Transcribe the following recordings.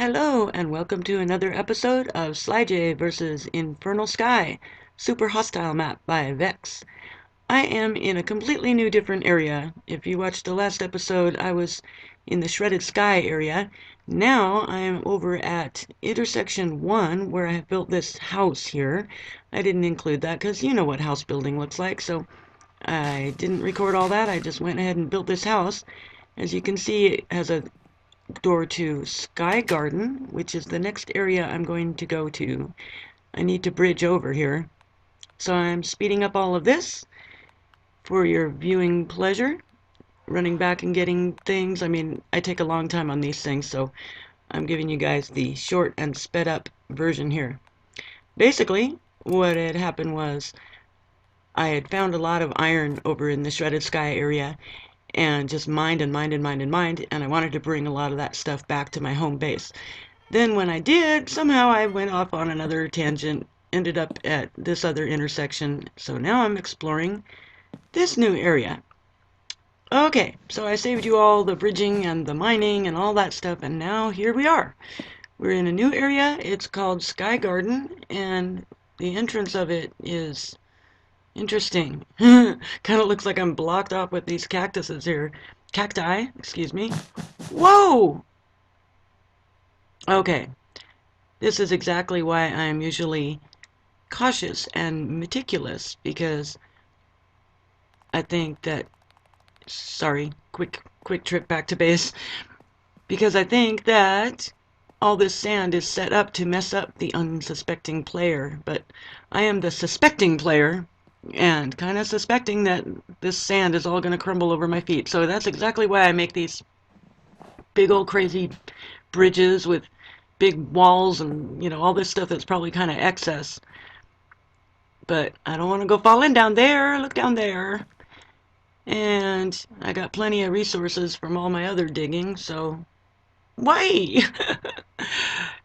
Hello, and welcome to another episode of SlyJ versus Infernal Sky, Super Hostile Map by Vechs. I am in a completely new different area. If you watched the last episode, I was in the Shredded Sky area. Now I am over at intersection 1, where I have built this house here. I didn't include that because you know what house building looks like, so I didn't record all that. I just went ahead and built this house. As you can see, it has a door to Sky Garden, which is the next area I'm going to go to. I need to bridge over here. So I'm speeding up all of this for your viewing pleasure. Running back and getting things. I mean, I take a long time on these things, so I'm giving you guys the short and sped up version here. Basically, what had happened was I had found a lot of iron over in the Shredded Sky area, and just mined and mined and mined and mined, and I wanted to bring a lot of that stuff back to my home base. Then when I did, somehow I went off on another tangent, ended up at this other intersection, so now I'm exploring this new area. Okay, so I saved you all the bridging and the mining and all that stuff, and now here we are. We're in a new area. It's called Sky Garden, and the entrance of it is interesting. Kind of looks like I'm blocked off with these cactuses here. Cacti, excuse me. Whoa! Okay, this is exactly why I'm usually cautious and meticulous, because I think that, sorry, quick trip back to base, because I think that all this sand is set up to mess up the unsuspecting player, but I am the suspecting player, and kind of suspecting that this sand is all going to crumble over my feet. So that's exactly why I make these big old crazy bridges with big walls and, you know, all this stuff that's probably kind of excess. But I don't want to go falling down there. Look down there. And I got plenty of resources from all my other digging, so why?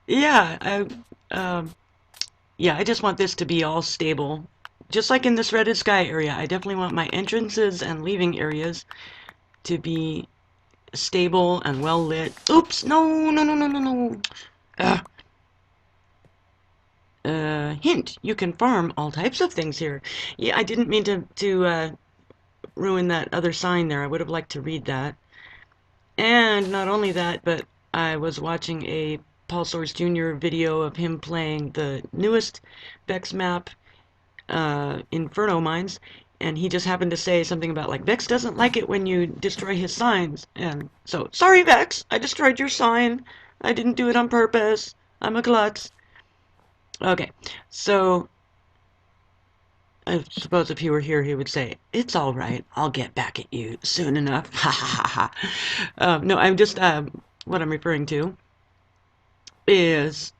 Yeah, I just want this to be all stable. Just like in this Shredded Sky area, I definitely want my entrances and leaving areas to be stable and well lit. Oops, no, no, no, no, no, no. Hint, you can farm all types of things here. Yeah, I didn't mean to ruin that other sign there. I would have liked to read that. And not only that, but I was watching a Paul Soares Jr. video of him playing the newest Vechs map, Inferno Mines, and he just happened to say something about, like, Vechs doesn't like it when you destroy his signs. And so, sorry, Vechs, I destroyed your sign. I didn't do it on purpose. I'm a klutz. Okay, so I suppose if he were here, he would say, "It's all right. I'll get back at you soon enough." Ha ha ha ha. No, I'm just, what I'm referring to is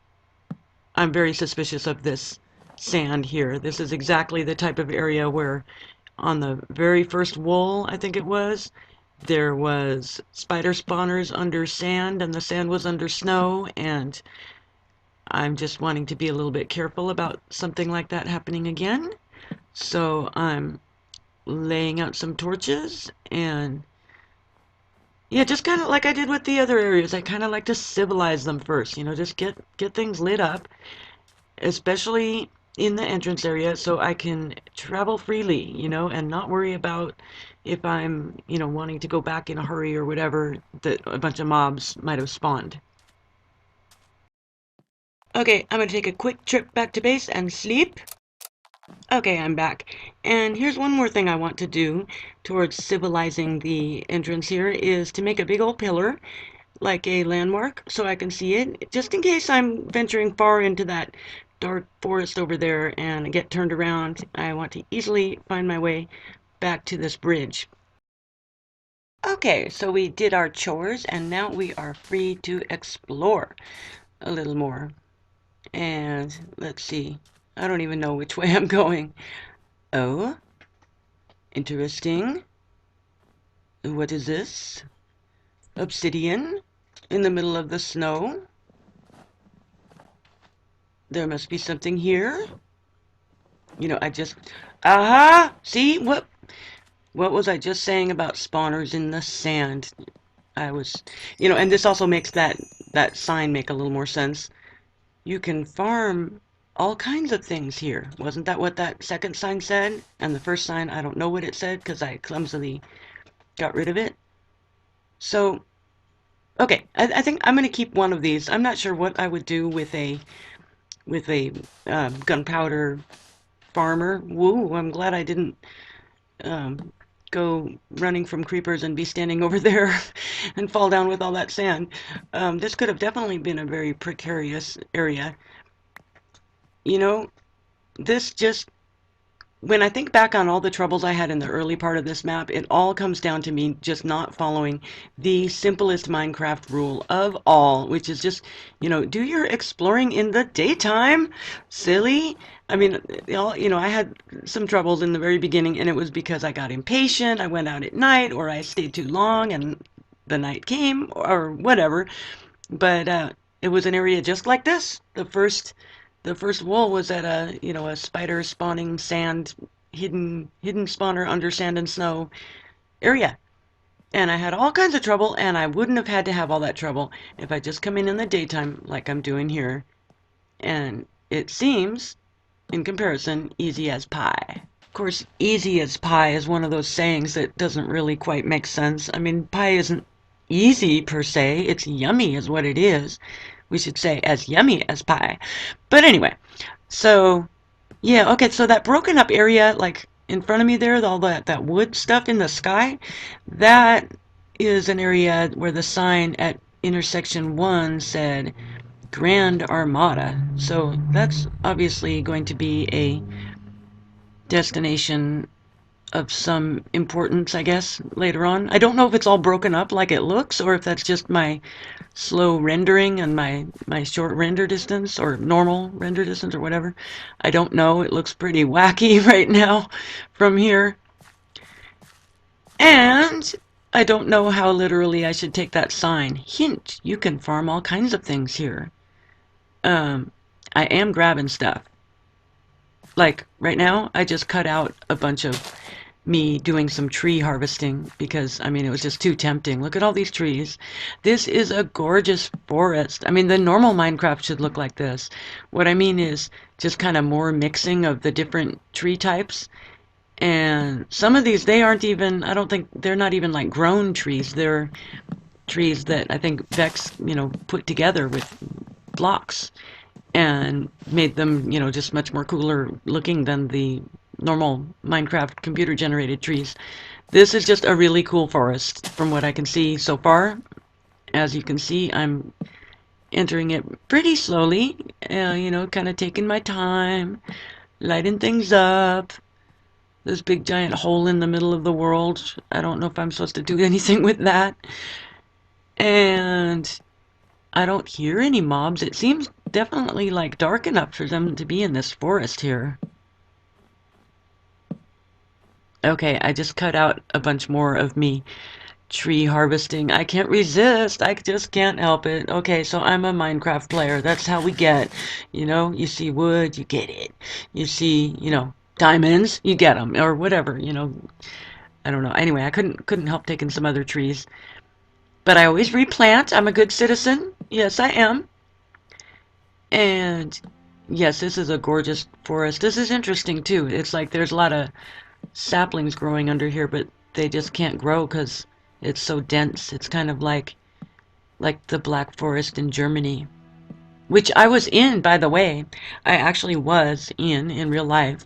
I'm very suspicious of this sand here. This is exactly the type of area where on the very first wool, I think it was, there was spider spawners under sand and the sand was under snow, and I'm just wanting to be a little bit careful about something like that happening again. So I'm laying out some torches, and yeah, just kind of like I did with the other areas. I kind of like to civilize them first, you know, just get things lit up, especially in the entrance area, so I can travel freely, you know, and not worry about if I'm, you know, wanting to go back in a hurry or whatever, that a bunch of mobs might have spawned. Okay, I'm gonna take a quick trip back to base and sleep. Okay, I'm back. And here's one more thing I want to do towards civilizing the entrance here, is to make a big old pillar, like a landmark, so I can see it, just in case I'm venturing far into that dark forest over there and get turned around. I want to easily find my way back to this bridge. Okay, so we did our chores, and now we are free to explore a little more. And let's see. I don't even know which way I'm going. Oh, interesting. What is this? Obsidian in the middle of the snow. There must be something here. You know, aha! See, what was I just saying about spawners in the sand? I was, and this also makes that sign make a little more sense. You can farm all kinds of things here. Wasn't that what that second sign said? And the first sign, I don't know what it said because I clumsily got rid of it. So, okay, I think I'm going to keep one of these. I'm not sure what I would do with a gunpowder farmer. Woo! I'm glad I didn't um, go running from creepers and be standing over there and fall down with all that sand. This could have definitely been a very precarious area. You know, this just when I think back on all the troubles I had in the early part of this map, it all comes down to me just not following the simplest Minecraft rule of all, which is just, do your exploring in the daytime. Silly. I mean, I had some troubles in the very beginning, and it was because I got impatient. I went out at night, or I stayed too long, and the night came, or whatever. But it was an area just like this. The first wall was at a spider spawning sand, hidden spawner under sand and snow area. And I had all kinds of trouble, and I wouldn't have had to have all that trouble if I just come in the daytime like I'm doing here. And it seems, in comparison, easy as pie. Of course, easy as pie is one of those sayings that doesn't really quite make sense. I mean, pie isn't easy per se, it's yummy is what it is. We should say as yummy as pie. But anyway, so yeah, okay, so that broken up area, like in front of me there, all that wood stuff in the sky, that is an area where the sign at intersection 1 said Grand Armada. So that's obviously going to be a destination of some importance, I guess, later on. I don't know if it's all broken up like it looks, or if that's just my slow rendering and my short render distance, or normal render distance, or whatever. I don't know. It looks pretty wacky right now from here. And I don't know how literally I should take that sign. Hint, you can farm all kinds of things here. I am grabbing stuff. Like, right now, I just cut out a bunch of me doing some tree harvesting because, I mean, it was just too tempting. Look at all these trees. This is a gorgeous forest. I mean, the normal Minecraft should look like this. What I mean is just kind of more mixing of the different tree types. And some of these, they aren't even, I don't think, they're not even like grown trees. They're trees that I think Vechs, put together with blocks and made them, just much more cooler looking than the normal Minecraft computer generated trees. This is just a really cool forest from what I can see so far. As you can see, I'm entering it pretty slowly, kind of taking my time, lighting things up. This big giant hole in the middle of the world. I don't know if I'm supposed to do anything with that. And I don't hear any mobs. It seems definitely like dark enough for them to be in this forest here. Okay, I just cut out a bunch more of me tree harvesting. I can't resist. I just can't help it. Okay, so I'm a Minecraft player. That's how we get. You see wood, you get it. You see, diamonds, you get them, or whatever. I don't know. Anyway, I couldn't help taking some other trees. But I always replant. I'm a good citizen. Yes, I am. And yes, this is a gorgeous forest. This is interesting too. It's like there's a lot of saplings growing under here, but they just can't grow because it's so dense. It's kind of like the Black Forest in Germany, which I was in, by the way. I actually was in real life,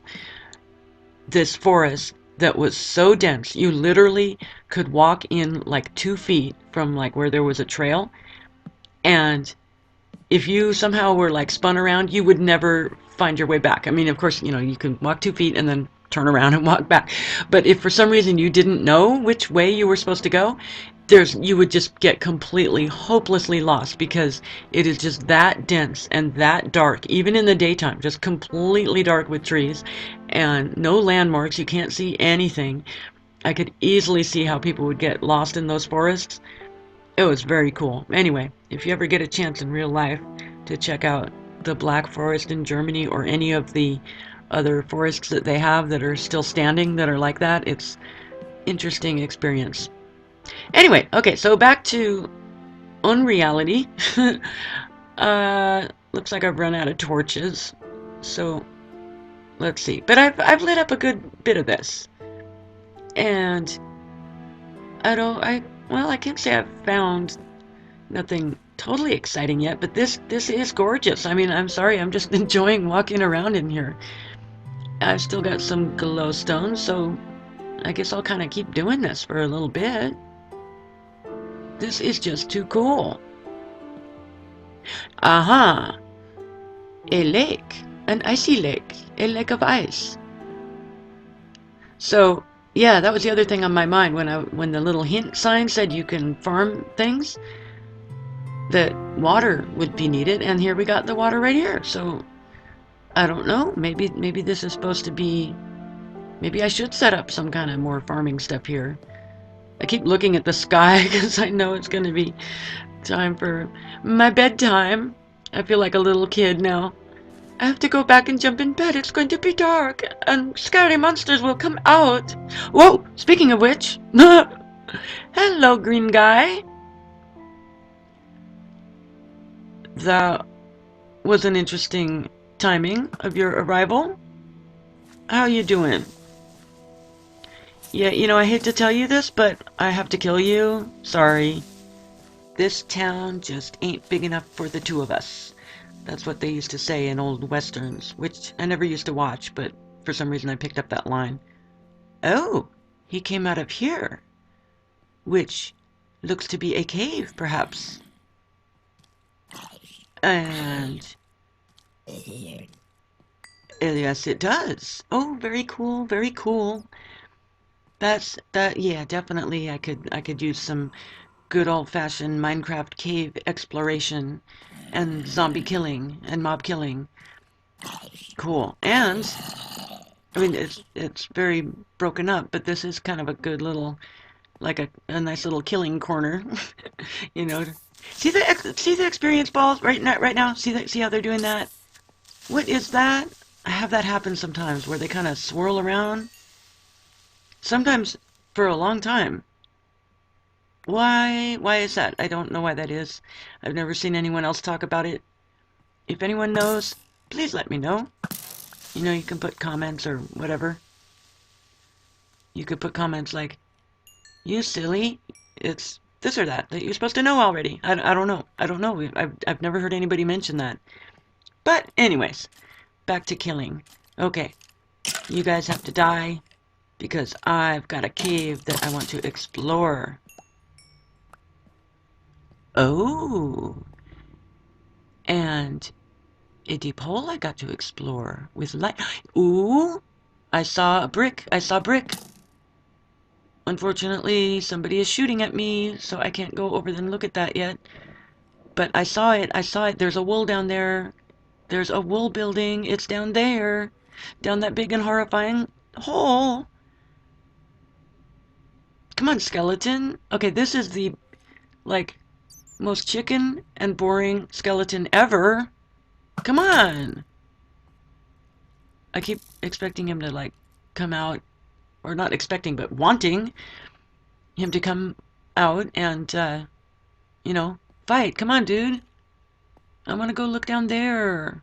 this forest that was so dense. You literally could walk in like 2 feet from like where there was a trail, and if you somehow were like spun around, you would never find your way back. I mean, of course, you can walk 2 feet and then turn around and walk back. But if for some reason you didn't know which way you were supposed to go, you would just get completely, hopelessly lost because it is just that dense and that dark, even in the daytime, just completely dark with trees and no landmarks. You can't see anything. I could easily see how people would get lost in those forests. It was very cool. Anyway, if you ever get a chance in real life to check out the Black Forest in Germany or any of the other forests that they have that are still standing that are like that, it's interesting experience. Anyway, okay, so back to unreality. Looks like I've run out of torches. So let's see. But I've lit up a good bit of this. And I don't I well, I can't say I've found nothing totally exciting yet, but this is gorgeous. I mean, I'm sorry, I'm just enjoying walking around in here. I've still got some glowstone, so I guess I'll kind of keep doing this for a little bit. This is just too cool. Aha! A lake. An icy lake. A lake of ice. So, yeah, that was the other thing on my mind when the little hint sign said you can farm things, that water would be needed, and here we got the water right here. So, I don't know. Maybe this is supposed to be, maybe I should set up some kind of more farming stuff here. I keep looking at the sky because I know it's going to be time for my bedtime. I feel like a little kid now. I have to go back and jump in bed. It's going to be dark, and scary monsters will come out. Whoa! Speaking of which, hello, green guy. That was an interesting timing of your arrival. How you doing? Yeah, you know, I hate to tell you this, but I have to kill you. Sorry. This town just ain't big enough for the two of us. That's what they used to say in old westerns, which I never used to watch, but for some reason I picked up that line. Oh, he came out of here, which looks to be a cave, perhaps. And yes, it does. Oh, very cool, very cool. Yeah, definitely I could use some good old-fashioned Minecraft cave exploration and zombie killing and mob killing. Cool. And I mean it's very broken up, but this is kind of a good little, like a nice little killing corner. You know. See the experience balls right now? See how they're doing that? What is that? I have that happen sometimes where they kind of swirl around. Sometimes for a long time. Why is that? I don't know why that is. I've never seen anyone else talk about it. If anyone knows, please let me know. You know, you can put comments or whatever. You could put comments like, you silly, it's this or that you're supposed to know already. I don't know. I don't know. I've never heard anybody mention that. But anyways, back to killing. Okay, you guys have to die because I've got a cave that I want to explore. Oh, and a deep hole I got to explore with light. Ooh, I saw a brick. I saw brick. Unfortunately, somebody is shooting at me, so I can't go over and look at that yet. But I saw it. I saw it. There's a wool down there. There's a wool building. It's down there. Down that big and horrifying hole. Come on, skeleton. Okay, this is the, like, most chicken and boring skeleton ever. Come on. I keep expecting him to, like, come out, or not expecting, but wanting him to come out and, you know, fight. Come on, dude. I want to go look down there.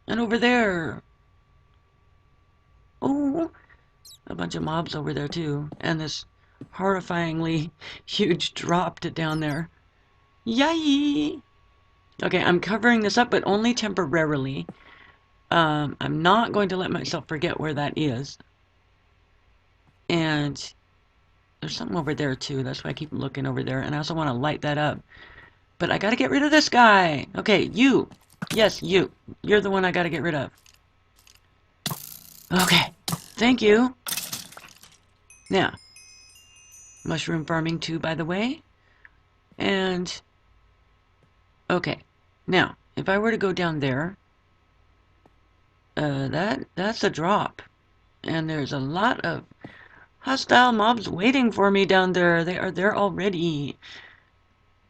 And over there. Oh, a bunch of mobs over there, too. And this horrifyingly huge drop to down there. Yay! Okay, I'm covering this up, but only temporarily. I'm not going to let myself forget where that is. And there's something over there, too. That's why I keep looking over there. And I also want to light that up. But I gotta get rid of this guy. Okay, you. Yes, you. You're the one I gotta get rid of. Okay. Thank you. Now, mushroom farming too, by the way. And, okay. Now, if I were to go down there, that's a drop. And there's a lot of hostile mobs waiting for me down there. They are there already.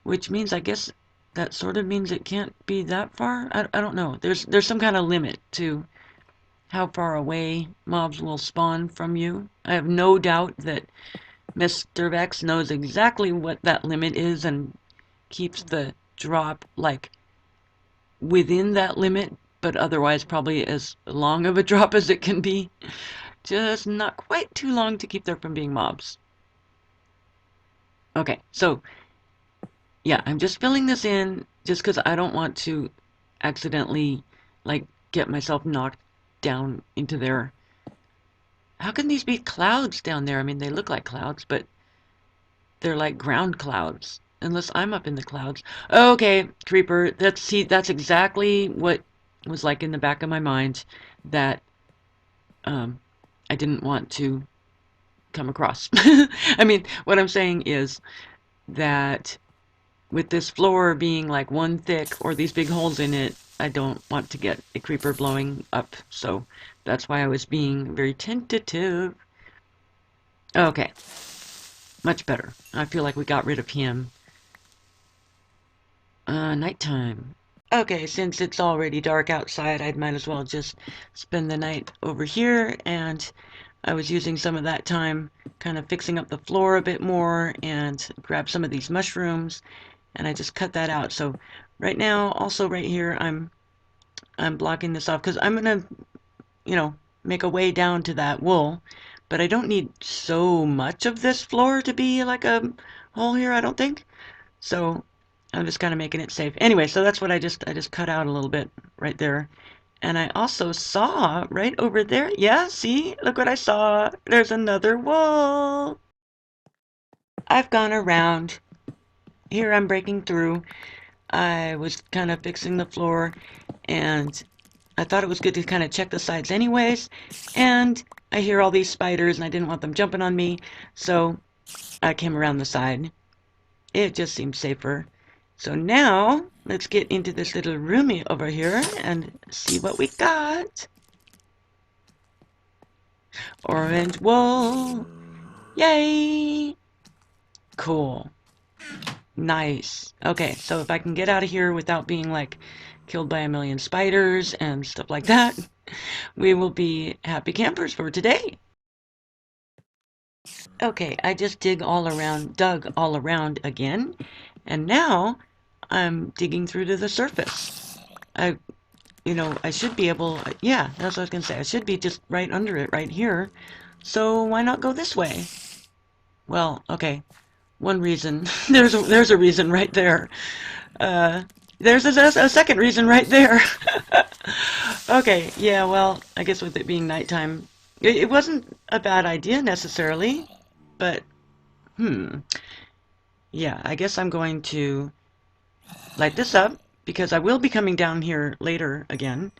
Which means, I guess, that sort of means it can't be that far? I don't know. There's some kind of limit to how far away mobs will spawn from you. I have no doubt that Mr. Vechs knows exactly what that limit is and keeps the drop like within that limit, but otherwise probably as long of a drop as it can be. Just not quite too long to keep there from being mobs. Okay, so yeah, I'm just filling this in just because I don't want to accidentally like get myself knocked down into there. How can these be clouds down there? I mean, they look like clouds, but they're like ground clouds. Unless I'm up in the clouds. Okay, creeper. That's exactly what was like in the back of my mind that um, I didn't want to come across. I mean, what I'm saying is that with this floor being like one thick or these big holes in it, I don't want to get a creeper blowing up. So that's why I was being very tentative. Okay, much better. I feel like we got rid of him. Nighttime. Okay, since it's already dark outside, I might as well just spend the night over here, and I was using some of that time kind of fixing up the floor a bit more and grab some of these mushrooms, and I just cut that out. So right now, also right here, I'm blocking this off because I'm gonna, you know, make a way down to that wool, but I don't need so much of this floor to be like a hole here, I don't think. So I'm just kind of making it safe. Anyway, so that's what I just cut out a little bit right there. And I also saw right over there. Yeah, see? Look what I saw. There's another wall. I've gone around. Here I'm breaking through. I was kind of fixing the floor and I thought it was good to kind of check the sides anyways. And I hear all these spiders and I didn't want them jumping on me. So I came around the side. It just seemed safer. So now let's get into this little roomie over here and see what we got. Orange wool. Yay! Cool. Nice. Okay, so if I can get out of here without being like killed by a million spiders and stuff like that, we will be happy campers for today. Okay, I just dug all around again, and now I'm digging through to the surface. I I should be able, yeah, that's what I was gonna say. I should be just right under it right here. So why not go this way? Well, okay, one reason. There's a reason right there. Uh, there's a second reason right there. Okay, yeah, well, I guess with it being nighttime, it wasn't a bad idea necessarily, but yeah, I guess I'm going to light this up because I will be coming down here later again.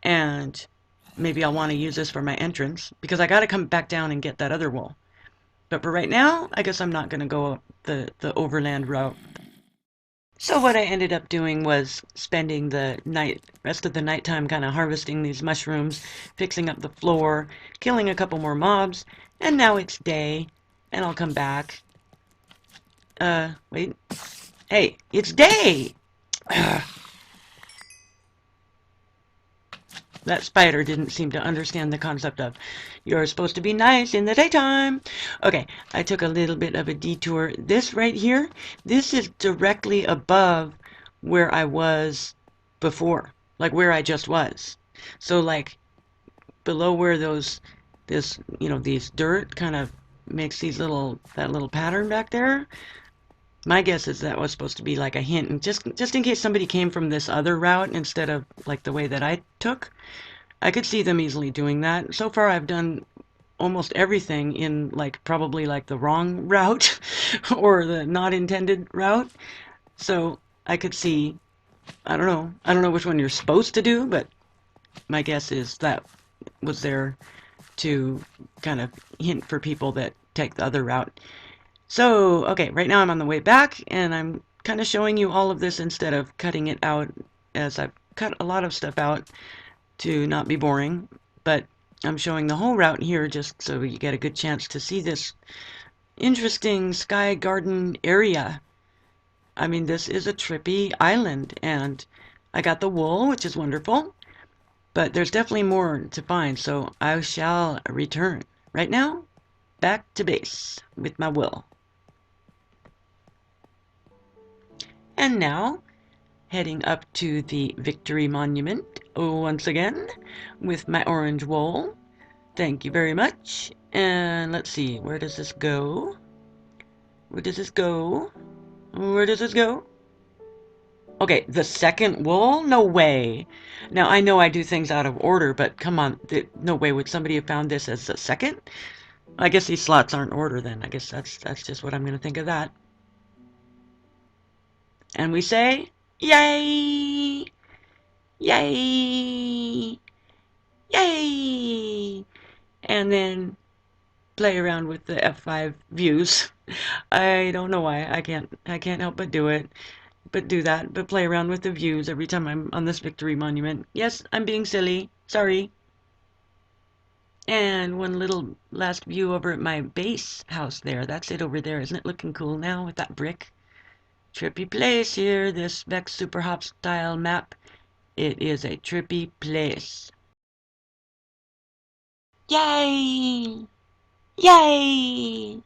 And maybe I'll want to use this for my entrance because I got to come back down and get that other wool. But for right now, I guess I'm not going to go up the overland route. So what I ended up doing was spending the rest of the nighttime kind of harvesting these mushrooms, fixing up the floor, killing a couple more mobs, and now it's day, and I'll come back. Wait. Hey, it's day! That spider didn't seem to understand the concept of you're supposed to be nice in the daytime. Okay, I took a little bit of a detour. This right here, this is directly above where I was before, like where I just was. So like below where these dirt kind of makes that little pattern back there. My guess is that was supposed to be like a hint, and just in case somebody came from this other route instead of like the way that I took, I could see them easily doing that. So far, I've done almost everything in like probably like the wrong route or the not intended route. So I could see, I don't know which one you're supposed to do, but my guess is that was there to kind of hint for people that take the other route. So, okay, right now I'm on the way back, and I'm kind of showing you all of this instead of cutting it out, as I've cut a lot of stuff out to not be boring, but I'm showing the whole route here just so you get a good chance to see this interesting sky garden area. I mean, this is a trippy island, and I got the wool, which is wonderful, but there's definitely more to find, so I shall return. Right now, back to base with my wool. And now, heading up to the Victory Monument once again with my orange wool. Thank you very much. And let's see, where does this go? Where does this go? Where does this go? Okay, the second wool? No way. Now, I know I do things out of order, but come on, no way would somebody have found this as the second? I guess these slots aren't order then. I guess that's just what I'm going to think of that. And we say, yay! Yay! Yay! And then play around with the F5 views. I don't know why. I can't help but do that, but play around with the views every time I'm on this Victory Monument. Yes, I'm being silly. Sorry. And one little last view over at my base house there. That's it over there. Isn't it looking cool now with that brick? Trippy place here, this Vechs Super Hop style map. It is a trippy place. Yay! Yay!